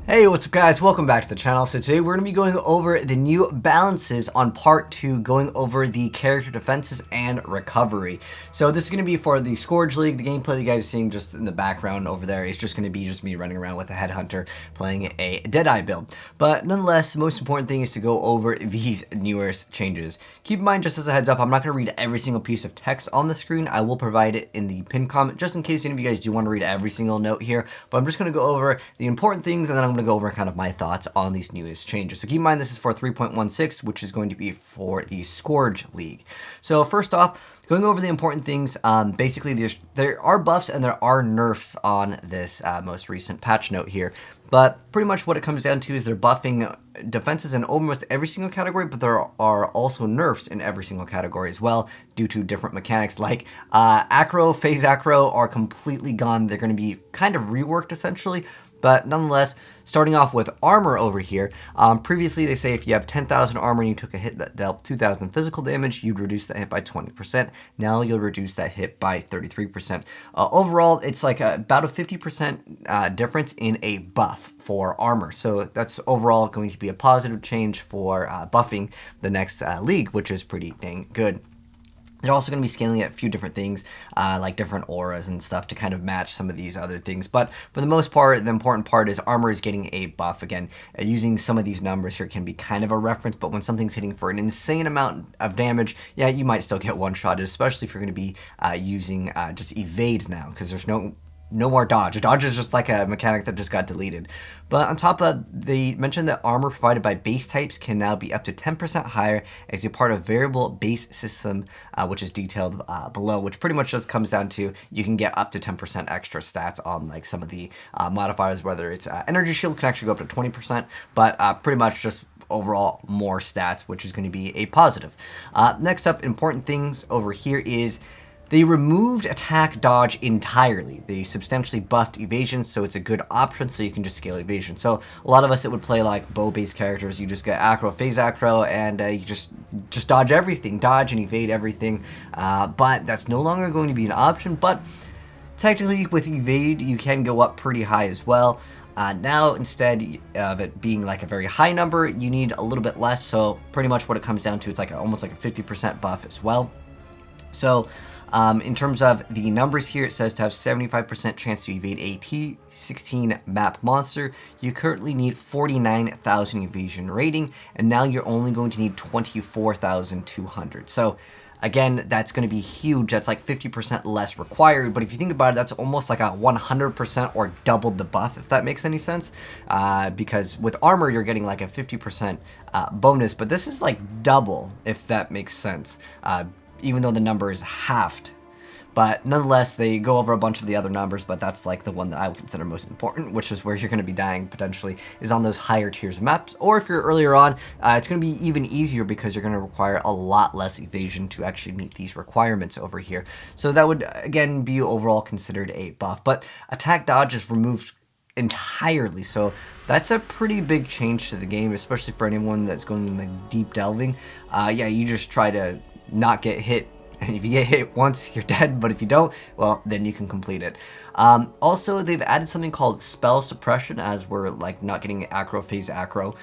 Hey, what's up guys? Welcome back to the channel. So today we're going to be going over the new balances on part 2, going over the character defenses and recovery. So this is going to be for the Scourge League. The gameplay you guys are seeing just in the background over there is just going to be just me running around with a headhunter playing a Deadeye build. But nonetheless, the most important thing is to go over these newest changes. Keep in mind, just as a heads up, I'm not going to read every single piece of text on the screen. I will provide it in the pinned comment just in case any of you guys do want to read every single note here. But I'm just going to go over the important things and then I'm going to go over kind of my thoughts on these newest changes. So keep in mind this is for 3.16, which is going to be for the Scourge League. So first off, going over the important things, basically there are buffs and there are nerfs on this most recent patch note here. But pretty much what it comes down to is they're buffing defenses in almost every single category, but there are also nerfs in every single category as well due to different mechanics like acro, phase acro are completely gone. They're going to be kind of reworked essentially. But nonetheless, starting off with armor over here, previously they say if you have 10,000 armor and you took a hit that dealt 2,000 physical damage, you'd reduce that hit by 20%. Now you'll reduce that hit by 33%. Overall, it's like about a 50% difference in a buff for armor. So that's overall going to be a positive change for buffing the next league, which is pretty dang good. They're also going to be scaling at a few different things, like different auras and stuff to kind of match some of these other things. But for the most part, the important part is armor is getting a buff. Again, using some of these numbers here can be kind of a reference, but when something's hitting for an insane amount of damage, yeah, you might still get one-shotted, especially if you're going to be using just evade now, because there's no more dodge. Dodge is just like a mechanic that just got deleted. But on top of, they mentioned that armor provided by base types can now be up to 10% higher as a part of variable base system, which is detailed below, which pretty much just comes down to you can get up to 10% extra stats on like some of the modifiers, whether it's energy shield can actually go up to 20%, but pretty much just overall more stats, which is going to be a positive. Next up, important things over here is they removed attack dodge entirely. They substantially buffed evasion, so it's a good option, so you can just scale evasion. So a lot of us that would play like bow-based characters, you just get acro, phase acro, and you just dodge everything, dodge and evade everything. But that's no longer going to be an option, but technically with evade, you can go up pretty high as well. Now, instead of it being like a very high number, you need a little bit less, so pretty much what it comes down to, it's like almost like a 50% buff as well. So in terms of the numbers here, it says to have 75% chance to evade a T16 map monster, you currently need 49,000 evasion rating, and now you're only going to need 24,200. So again, that's going to be huge. That's like 50% less required, but if you think about it, that's almost like a 100% or doubled the buff, if that makes any sense, because with armor, you're getting like a 50% bonus, but this is like double, if that makes sense. Even though the number is halved. But nonetheless, they go over a bunch of the other numbers, but that's like the one that I would consider most important, which is where you're going to be dying potentially, is on those higher tiers of maps. Or if you're earlier on, it's going to be even easier because you're going to require a lot less evasion to actually meet these requirements over here. So that would, again, be overall considered a buff. But attack dodge is removed entirely, so that's a pretty big change to the game, especially for anyone that's going in the deep delving. Yeah, you just try to not get hit, and if you get hit once, you're dead, but if you don't, well, then you can complete it. Also, they've added something called spell suppression, as we're like not getting acro, phase acro.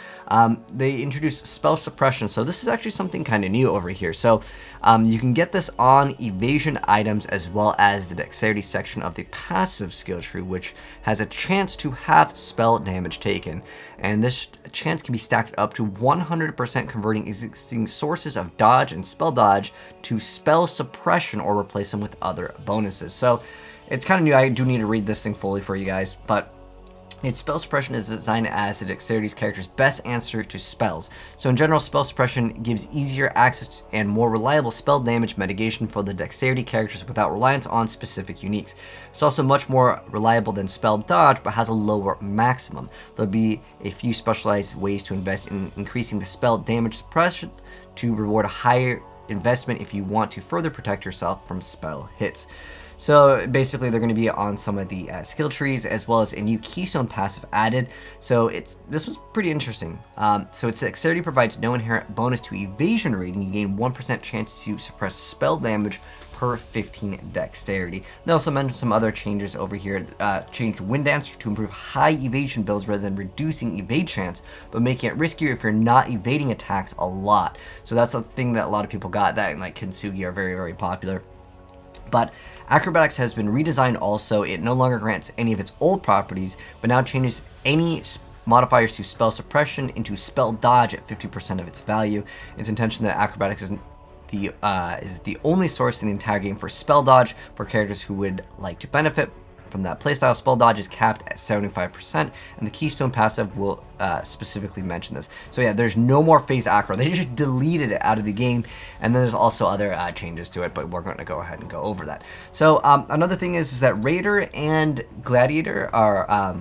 They introduced spell suppression, so this is actually something kind of new over here. So you can get this on evasion items as well as the dexterity section of the passive skill tree, which has a chance to have spell damage taken, and this chance can be stacked up to 100%, converting existing sources of dodge and spell dodge to spell suppression or replace them with other bonuses. So it's kind of new. I do need to read this thing fully for you guys, but its spell suppression is designed as the dexterity's character's best answer to spells. So in general, spell suppression gives easier access and more reliable spell damage mitigation for the dexterity characters without reliance on specific uniques. It's also much more reliable than spell dodge, but has a lower maximum. There'll be a few specialized ways to invest in increasing the spell damage suppression to reward a higher investment if you want to further protect yourself from spell hits. So basically they're going to be on some of the skill trees, as well as a new keystone passive added. So this was pretty interesting. So its dexterity provides no inherent bonus to evasion rating. You gain 1% chance to suppress spell damage per 15 dexterity. They also mentioned some other changes over here. Changed Wind Dancer to improve high evasion builds rather than reducing evade chance, but making it riskier if you're not evading attacks a lot. So that's a thing that a lot of people got. That and like Kintsugi are very, very popular. But Acrobatics has been redesigned also. It no longer grants any of its old properties, but now changes any modifiers to spell suppression into spell dodge at 50% of its value. It's intention that Acrobatics is the only source in the entire game for spell dodge for characters who would like to benefit from that playstyle. Spell dodge is capped at 75%, and the Keystone passive will specifically mention this. So yeah, there's no more phase acro. They just deleted it out of the game, and then there's also other changes to it, but we're going to go ahead and go over that. So another thing is that Raider and Gladiator are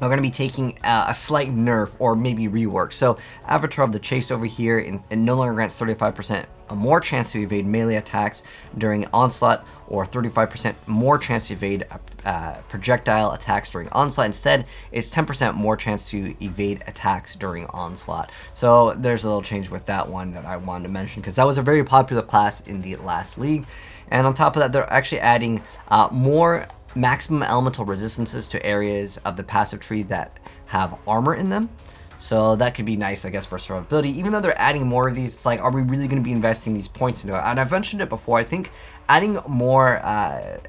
going to be taking a slight nerf or maybe rework. So Avatar of the Chase over here it no longer grants 35% more chance to evade melee attacks during onslaught, or 35% more chance to evade projectile attacks during onslaught. Instead, it's 10% more chance to evade attacks during onslaught. So there's a little change with that one that I wanted to mention, because that was a very popular class in the last league. And on top of that, they're actually adding more maximum elemental resistances to areas of the passive tree that have armor in them. So that could be nice, I guess, for survivability. Even though they're adding more of these, it's like, are we really going to be investing these points into it? And I've mentioned it before. I think adding more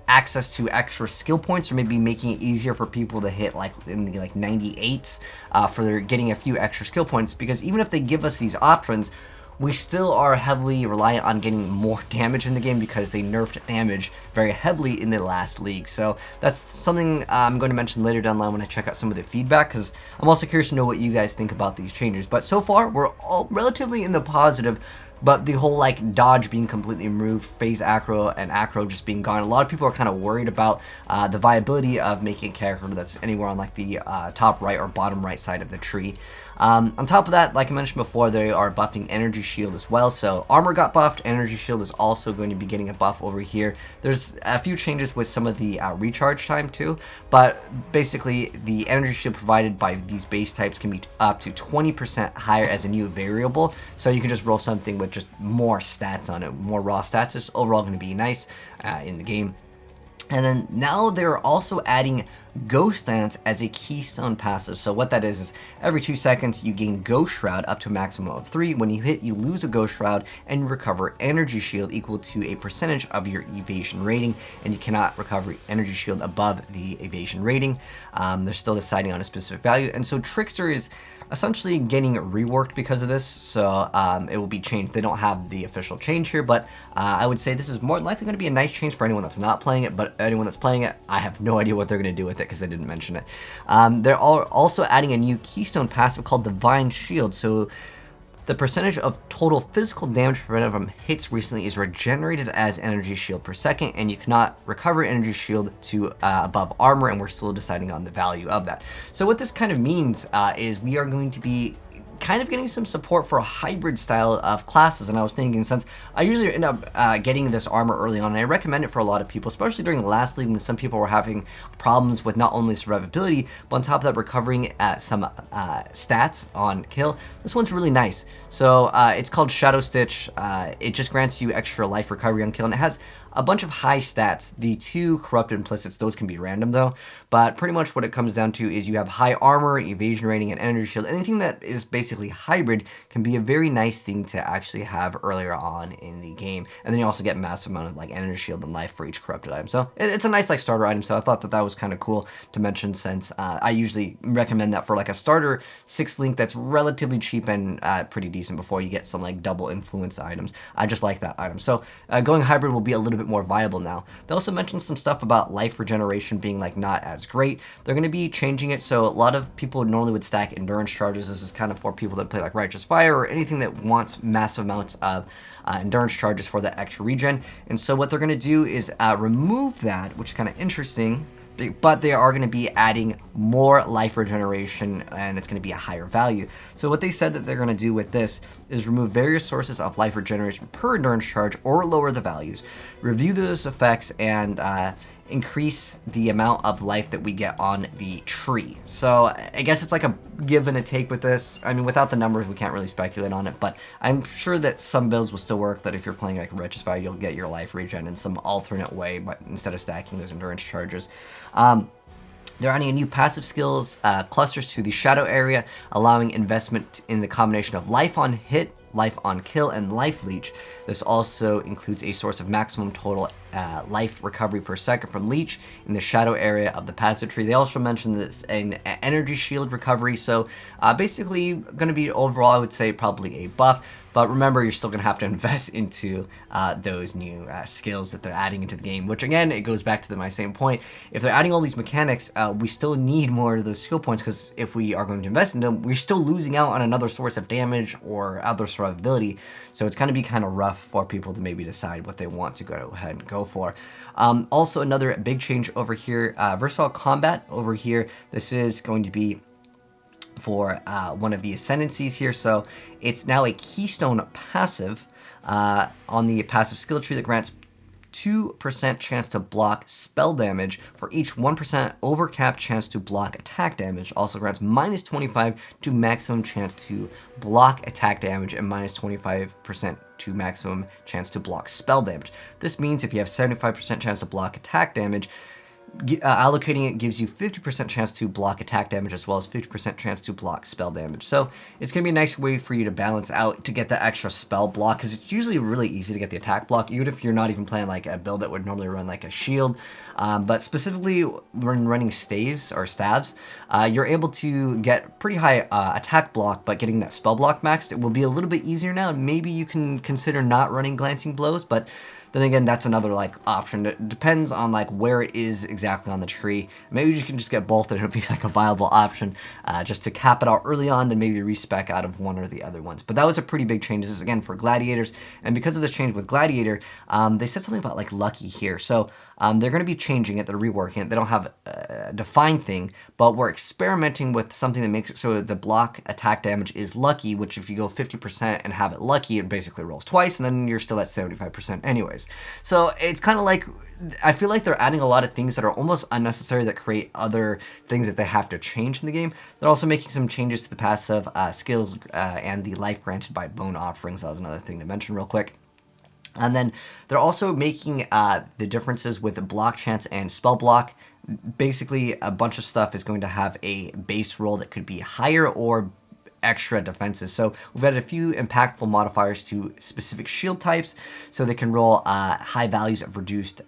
access to extra skill points, or maybe making it easier for people to hit like in the 98s for getting a few extra skill points. Because even if they give us these options, we still are heavily reliant on getting more damage in the game, because they nerfed damage very heavily in the last league. So that's something I'm going to mention later down the line when I check out some of the feedback, because I'm also curious to know what you guys think about these changes. But so far, we're all relatively in the positive. But the whole like dodge being completely removed, phase acro and acro just being gone, a lot of people are kind of worried about the viability of making a character that's anywhere on like the top right or bottom right side of the tree. On top of that, like I mentioned before, they are buffing Energy Shield as well. So armor got buffed, Energy Shield is also going to be getting a buff over here. There's a few changes with some of the recharge time too, but basically the Energy Shield provided by these base types can be up to 20% higher as a new variable. So you can just roll something with just more stats on it, more raw stats. It's overall going to be nice in the game. And then now they're also adding Ghost Dance as a Keystone passive. So what that is every 2 seconds you gain Ghost Shroud up to a maximum of 3. When you hit, you lose a Ghost Shroud and you recover Energy Shield equal to a percentage of your evasion rating, and you cannot recover Energy Shield above the evasion rating. They're still deciding on a specific value, and so Trickster is essentially getting reworked because of this. So it will be changed. They don't have the official change here, but I would say this is more likely going to be a nice change for anyone that's not playing it, but anyone that's playing it, I have no idea what they're going to do with it, because they didn't mention it. They're also adding a new Keystone passive called Divine Shield. So the percentage of total physical damage prevented from hits recently is regenerated as Energy Shield per second, and you cannot recover Energy Shield to above armor, and we're still deciding on the value of that. So what this kind of means is we are going to be kind of getting some support for a hybrid style of classes. And I was thinking, since I usually end up getting this armor early on, and I recommend it for a lot of people, especially during the last league when some people were having problems with not only survivability, but on top of that recovering some stats on kill. This one's really nice. So it's called Shadow Stitch. It just grants you extra life recovery on kill, and it has a bunch of high stats. The 2 corrupted implicits, those can be random though, but pretty much what it comes down to is you have high armor, evasion rating, and energy shield. Anything that is basically hybrid can be a very nice thing to actually have earlier on in the game. And then you also get massive amount of like energy shield and life for each corrupted item. So it's a nice like starter item. So I thought that that was kind of cool to mention, since I usually recommend that for like a starter 6 link that's relatively cheap and pretty decent before you get some like double influence items. I just like that item. So going hybrid will be a little bit more viable now. They also mentioned some stuff about life regeneration being like not as great. They're going to be changing it, so a lot of people normally would stack endurance charges. This is kind of for people that play like Righteous Fire or anything that wants massive amounts of endurance charges for that extra regen. And so what they're going to do is remove that, which is kind of interesting. But they are going to be adding more life regeneration, and it's going to be a higher value. So what they said that they're going to do with this is remove various sources of life regeneration per endurance charge or lower the values. Review those effects, and increase the amount of life that we get on the tree. So I guess it's like a give and a take with this. I mean, without the numbers, we can't really speculate on it, but I'm sure that some builds will still work, that if you're playing like Regicide, you'll get your life regen in some alternate way, but instead of stacking those endurance charges. They're adding a new passive skills clusters to the shadow area, allowing investment in the combination of life on hit, life on kill, and life leech. This also includes a source of maximum total life recovery per second from leech in the shadow area of the passive tree. They also mentioned this an energy shield recovery, so basically going to be overall, I would say, probably a buff. But remember, you're still going to have to invest into those new skills that they're adding into the game, which again, it goes back to my same point. If they're adding all these mechanics, we still need more of those skill points, because if we are going to invest in them, we're still losing out on another source of damage or other survivability. So it's going to be kind of rough for people to maybe decide what they want to go ahead and go for. Also, another big change over here, versatile combat over here. This is going to be for one of the ascendancies here. So it's now a keystone passive on the passive skill tree that grants 2% chance to block spell damage for each 1% overcapped chance to block attack damage. Also grants -25 to maximum chance to block attack damage and -25% to maximum chance to block spell damage. This means if you have 75% chance to block attack damage, allocating it gives you 50% chance to block attack damage as well as 50% chance to block spell damage. So it's going to be a nice way for you to balance out to get the extra spell block, because it's usually really easy to get the attack block, even if you're not even playing like a build that would normally run like a shield. But specifically when running staves, you're able to get pretty high attack block, but getting that spell block maxed, it will be a little bit easier now. Maybe you can consider not running glancing blows, but then again, that's another like option. It depends on like where it is exactly on the tree. Maybe you can just get both and it'll be like a viable option just to cap it out early on, then maybe respec out of one or the other ones. But that was a pretty big change. This is again for gladiators, and because of this change with gladiator, they said something about like lucky here. So they're going to be changing it. They're reworking it. They don't have a defined thing, but we're experimenting with something that makes it so the block attack damage is lucky, which if you go 50% and have it lucky, it basically rolls twice, and then you're still at 75% anyways. So it's kind of like, I feel like they're adding a lot of things that are almost unnecessary that create other things that they have to change in the game. They're also making some changes to the passive skills and the life granted by bone offerings. That was another thing to mention real quick. And then they're also making the differences with block chance and spell block. Basically, a bunch of stuff is going to have a base roll that could be higher or extra defenses. So we've added a few impactful modifiers to specific shield types, so they can roll high values of reduced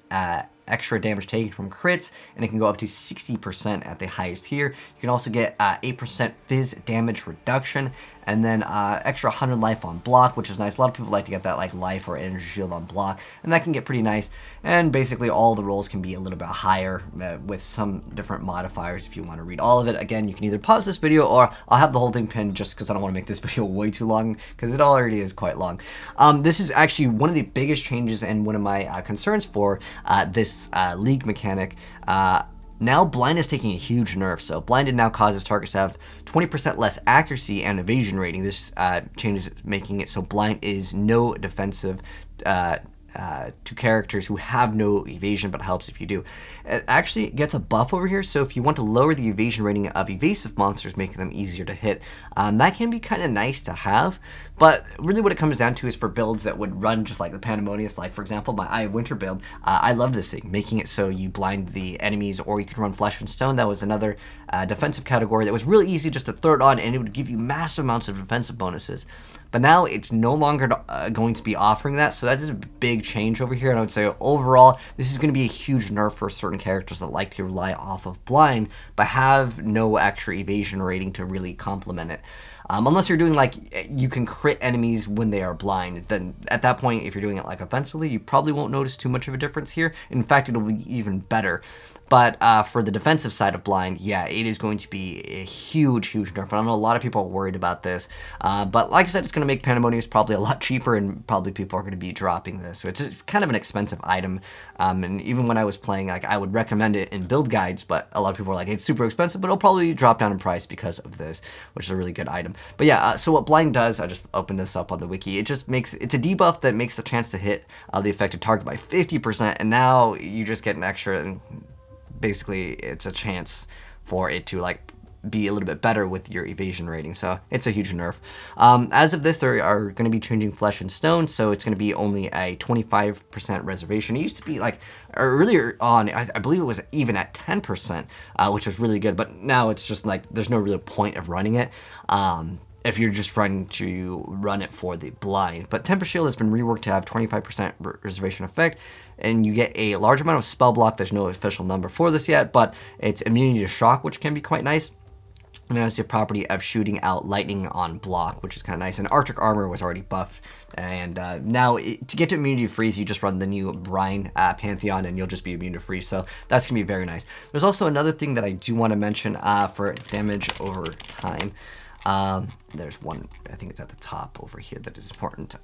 extra damage taken from crits, and it can go up to 60% at the highest tier. You can also get 8% fizz damage reduction, and then extra 100 life on block, which is nice. A lot of people like to get that like life or energy shield on block, and that can get pretty nice. And basically all the rolls can be a little bit higher with some different modifiers. If you want to read all of it, again, you can either pause this video, or I'll have the whole thing pinned just because I don't want to make this video way too long, because it already is quite long. This is actually one of the biggest changes and one of my concerns for this league mechanic. Now blind is taking a huge nerf, so blinded now causes targets to have 20% less accuracy and evasion rating. This changes making it so blind is no defensive to characters who have no evasion, but helps if you do. It actually gets a buff over here, so if you want to lower the evasion rating of evasive monsters, making them easier to hit, that can be kind of nice to have. But really what it comes down to is for builds that would run just like the Pandemonious, like for example my Eye of Winter build. I love this thing, making it so you blind the enemies, or you can run Flesh and Stone. That was another defensive category that was really easy just to throw it on, and it would give you massive amounts of defensive bonuses. But now it's no longer going to be offering that, so that is a big change over here. And I would say overall, this is going to be a huge nerf for certain characters that like to rely off of blind, but have no extra evasion rating to really complement it. Unless you're doing like, you can crit enemies when they are blind, then at that point, if you're doing it like offensively, you probably won't notice too much of a difference here. In fact, it'll be even better. But for the defensive side of blind, yeah, it is going to be a huge nerf. I know a lot of people are worried about this, but like I said, it's going to make Pandemonium probably a lot cheaper, and probably people are going to be dropping this. So it's kind of an expensive item, and even when I was playing, like, I would recommend it in build guides, but a lot of people are like, it's super expensive, but it'll probably drop down in price because of this, which is a really good item. But yeah, so what blind does, I just opened this up on the wiki, it's a debuff that makes the chance to hit the affected target by 50%, and now you just get an extra, and basically it's a chance for it to like be a little bit better with your evasion rating, so it's a huge nerf. As of this, they are going to be changing Flesh and Stone, so it's going to be only a 25% reservation. It used to be like earlier on, I believe it was even at 10%, which was really good, but now it's just like there's no real point of running it. If you're just trying to run it for the blind. But Temper Shield has been reworked to have 25% reservation effect, and you get a large amount of spell block. There's no official number for this yet, but it's immunity to shock, which can be quite nice. And it has the property of shooting out lightning on block, which is kind of nice. And Arctic Armor was already buffed. And now, to get to immunity to freeze, you just run the new Brine Pantheon, and you'll just be immune to freeze. So that's going to be very nice. There's also another thing that I do want to mention for damage over time. There's one, I think it's at the top over here, that is important.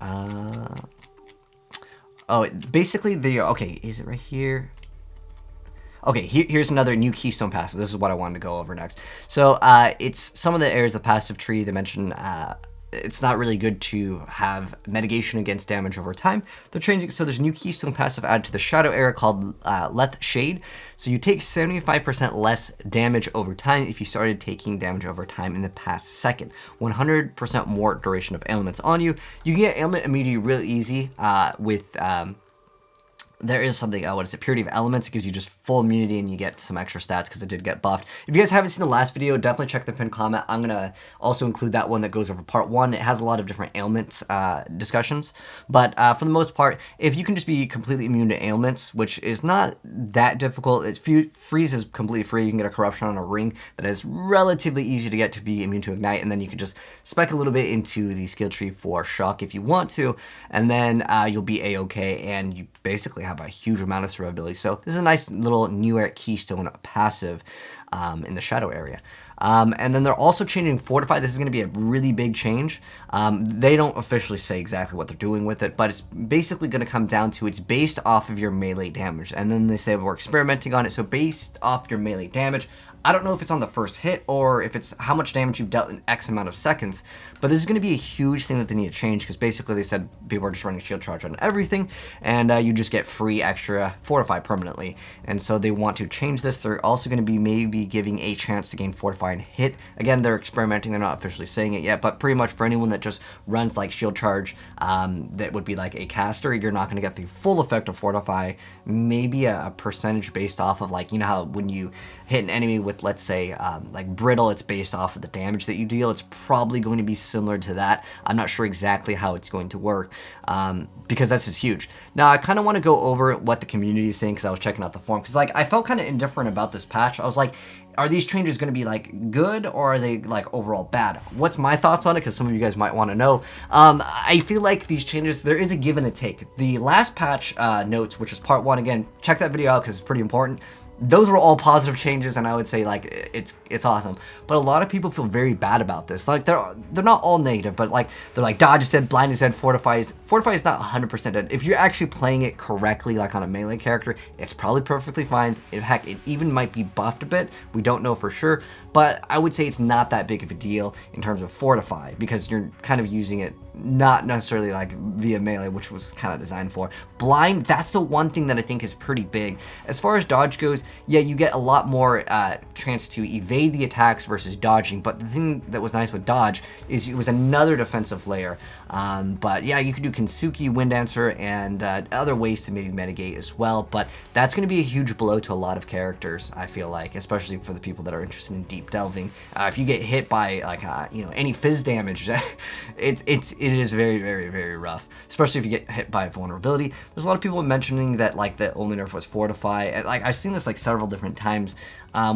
Oh, basically, okay, is it right here? Okay, here's another new Keystone passive. This is what I wanted to go over next. So it's some of the areas of the passive tree. They mention it's not really good to have mitigation against damage over time. They're changing, so there's a new Keystone passive added to the shadow area called Leth Shade. So you take 75% less damage over time if you started taking damage over time in the past second. 100% more duration of ailments on you. You can get ailment immunity real easy with... there is something, what is it, Purity of Elements. It gives you just full immunity, and you get some extra stats because it did get buffed. If you guys haven't seen the last video, definitely check the pinned comment. I'm going to also include that one that goes over part 1. It has a lot of different ailments discussions. But for the most part, if you can just be completely immune to ailments, which is not that difficult, freeze is completely free. You can get a corruption on a ring that is relatively easy to get to be immune to ignite, and then you can just spec a little bit into the skill tree for shock if you want to, and then you'll be a-okay, and you basically have a huge amount of survivability. So this is a nice little new Eric Keystone passive in the shadow area. And then they're also changing Fortify. This is going to be a really big change. They don't officially say exactly what they're doing with it, but it's basically going to come down to it's based off of your melee damage. And then they say we're experimenting on it. So based off your melee damage, I don't know if it's on the first hit or if it's how much damage you've dealt in X amount of seconds, but this is going to be a huge thing that they need to change, because basically they said people are just running shield charge on everything, and you just get free extra Fortify permanently. And so they want to change this. They're also going to be maybe giving a chance to gain Fortify and hit. Again, they're experimenting. They're not officially saying it yet, but pretty much for anyone that just runs like shield charge, that would be like a caster, you're not going to get the full effect of Fortify. Maybe a percentage based off of, like, you know how when you hit an enemy with, let's say, like brittle, it's based off of the damage that you deal. It's probably going to be similar to that. I'm not sure exactly how it's going to work, because that's just huge. Now, I kind of want to go over what the community is saying, because I was checking out the forum, because like I felt kind of indifferent about this patch. I was like, are these changes going to be like good, or are they like overall bad? What's my thoughts on it? Because some of you guys might want to know. I feel like these changes, there is a give and a take. The last patch notes, which is part 1, again, check that video out because it's pretty important. Those were all positive changes, and I would say like it's awesome. But a lot of people feel very bad about this. Like they're not all negative, but like they're like dodge is dead, blind is dead, fortify is not 100% dead. If you're actually playing it correctly, like on a melee character, it's probably perfectly fine. Heck, it even might be buffed a bit. We don't know for sure, but I would say it's not that big of a deal in terms of fortify, because you're kind of using it not necessarily like via melee, which was kind of designed for. Blind, that's the one thing that I think is pretty big. As far as dodge goes, yeah, you get a lot more chance to evade the attacks versus dodging, but the thing that was nice with dodge is it was another defensive layer. But yeah, you could do Kinsuki, Wind Dancer, and other ways to maybe mitigate as well, but that's going to be a huge blow to a lot of characters, I feel like, especially for the people that are interested in deep delving. If you get hit by like you know, any fizz damage, it is very, very, very rough, especially if you get hit by vulnerability. There's a lot of people mentioning that like the only nerf was fortify, and like I've seen this like several different times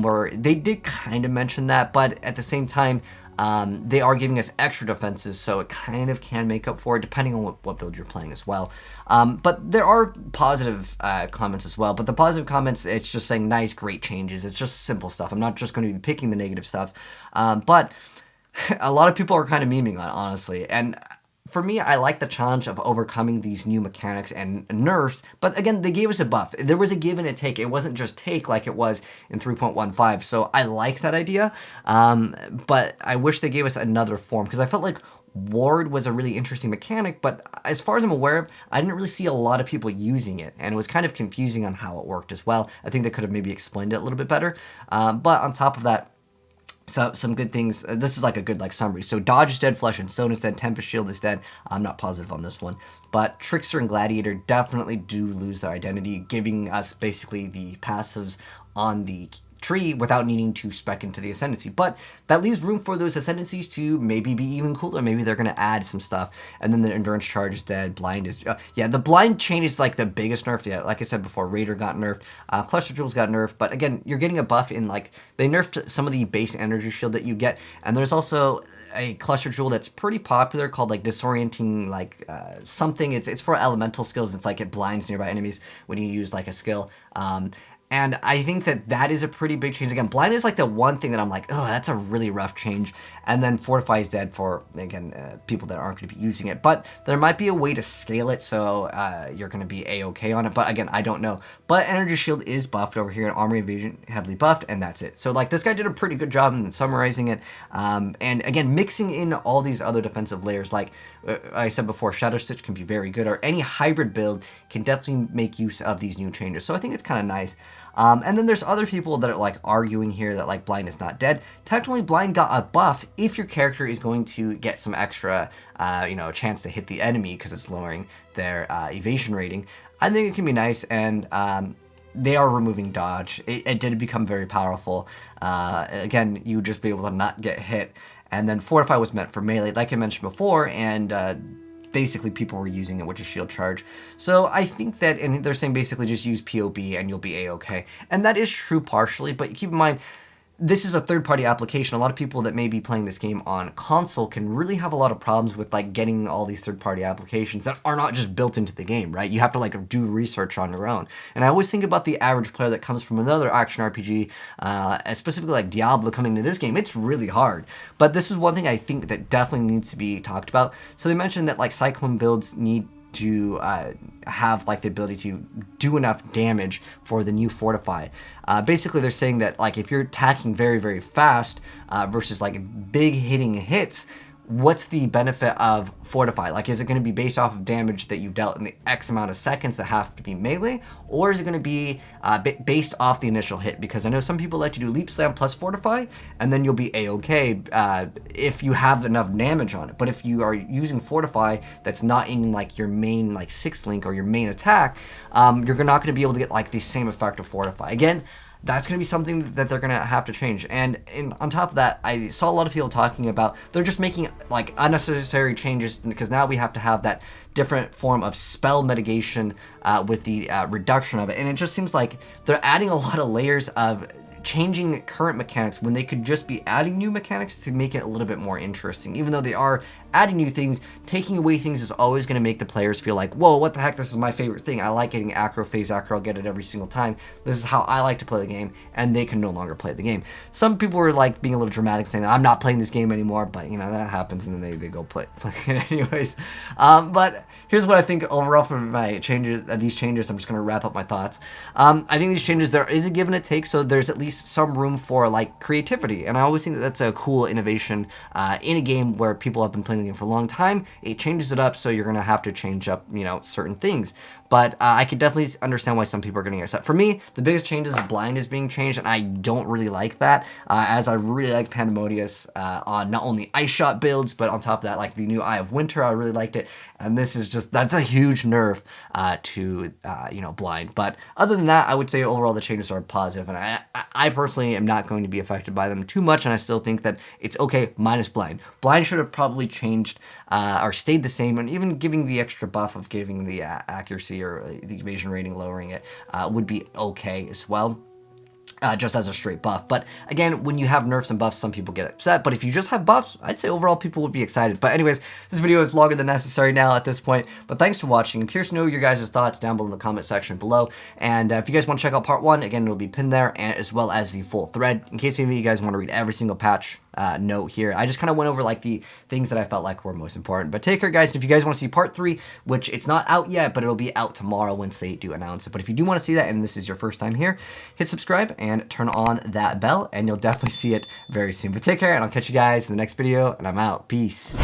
where they did kind of mention that, but at the same time, they are giving us extra defenses, so it kind of can make up for it, depending on what build you're playing as well. But there are positive comments as well. But the positive comments, it's just saying nice, great changes. It's just simple stuff. I'm not just going to be picking the negative stuff. But a lot of people are kind of memeing on it, honestly. And for me, I like the challenge of overcoming these new mechanics and nerfs, but again, they gave us a buff. There was a give and a take. It wasn't just take like it was in 3.15, so I like that idea, but I wish they gave us another form, because I felt like Ward was a really interesting mechanic, but as far as I'm aware of, I didn't really see a lot of people using it, and it was kind of confusing on how it worked as well. I think they could have maybe explained it a little bit better, but on top of that, so some good things. This is like a good summary. So Dodge is dead, Flesh and Stone is dead, Tempest Shield is dead. I'm not positive on this one, but Trickster and Gladiator definitely do lose their identity, giving us basically the passives on the tree without needing to spec into the ascendancy. But that leaves room for those ascendancies to maybe be even cooler. Maybe they're going to add some stuff. And then the endurance charge is dead. Blind is yeah, the blind change is like the biggest nerf. Yeah, like I said before, Raider got nerfed, Cluster Jewels got nerfed, but again, you're getting a buff in they nerfed some of the base energy shield that you get, and there's also a Cluster Jewel that's pretty popular called disorienting something. It's for elemental skills. It's it blinds nearby enemies when you use a skill. And I think that is a pretty big change. Again, blind is the one thing that I'm like, oh, that's a really rough change. And then Fortify is dead for, again, people that aren't going to be using it. But there might be a way to scale it so you're going to be A-okay on it. But again, I don't know. But Energy Shield is buffed over here, and Armor Evasion heavily buffed, and that's it. So this guy did a pretty good job in summarizing it. And again, mixing in all these other defensive layers, like I said before, Shadow Stitch can be very good, or any hybrid build can definitely make use of these new changes. So I think it's kind of nice. And then there's other people that are arguing here that Blind is not dead. Technically, Blind got a buff if your character is going to get some extra, chance to hit the enemy because it's lowering their evasion rating. I think it can be nice, and they are removing dodge. It did become very powerful. Again, you would just be able to not get hit. And then Fortify was meant for melee, like I mentioned before, and basically people were using it, which is shield charge. So I think that, and they're saying basically just use POB and you'll be A-okay. And that is true partially, but keep in mind, this is a third-party application. A lot of people that may be playing this game on console can really have a lot of problems with getting all these third-party applications that are not just built into the game, right? You have to do research on your own. And I always think about the average player that comes from another action RPG, specifically Diablo coming to this game. It's really hard. But this is one thing I think that definitely needs to be talked about. So they mentioned that Cyclone builds need to have the ability to do enough damage for the new Fortify. Basically, they're saying that if you're attacking very, very fast versus big hitting hits, what's the benefit of Fortify? Is it going to be based off of damage that you've dealt in the X amount of seconds that have to be melee? Or is it going to be based off the initial hit? Because I know some people like to do Leap Slam plus Fortify, and then you'll be A-okay if you have enough damage on it. But if you are using Fortify that's not in your main 6th link or your main attack, you're not going to be able to get the same effect of Fortify. Again, that's going to be something that they're going to have to change. And on top of that, I saw a lot of people talking about they're just making unnecessary changes because now we have to have that different form of spell mitigation with the reduction of it. And it just seems like they're adding a lot of layers of changing current mechanics when they could just be adding new mechanics to make it a little bit more interesting. Even though they are adding new things, taking away things is always going to make the players feel like, whoa, what the heck, this is my favorite thing. I like getting acro, phase acro, I'll get it every single time. This is how I like to play the game, and they can no longer play the game. Some people were being a little dramatic, saying that I'm not playing this game anymore, but that happens, and then they go play it anyways. But here's what I think overall from my changes, these changes. I'm just going to wrap up my thoughts. I think these changes, there is a give and a take, so there's at least some room for creativity, and I always think that that's a cool innovation in a game where people have been playing the game for a long time. It changes it up, so you're going to have to change up, certain things. But I could definitely understand why some people are getting upset. For me, the biggest change is Blind is being changed, and I don't really like that, as I really like Pandemonius on not only Ice Shot builds, but on top of that, the new Eye of Winter, I really liked it, and this is just, that's a huge nerf to, Blind. But other than that, I would say overall the changes are positive, and I personally am not going to be affected by them too much, and I still think that it's okay minus Blind. Blind should have probably changed or stayed the same, and even giving the extra buff of giving the accuracy or the evasion rating, lowering it, would be okay as well. just as a straight buff. But again, when you have nerfs and buffs, some people get upset. But if you just have buffs, I'd say overall people would be excited. But anyways, this video is longer than necessary now at this point. But thanks for watching. I'm curious to know your guys' thoughts down below in the comment section below. And if you guys want to check out part 1, again, it'll be pinned there, and as well as the full thread. In case any of you guys want to read every single patch note here, I just kind of went over like the things that I felt like were most important. But take care, guys. And if you guys want to see part 3, which it's not out yet, but it'll be out tomorrow once they do announce it. But if you do want to see that, and this is your first time here, hit subscribe and turn on that bell, and you'll definitely see it very soon. But take care, and I'll catch you guys in the next video, and I'm out. Peace.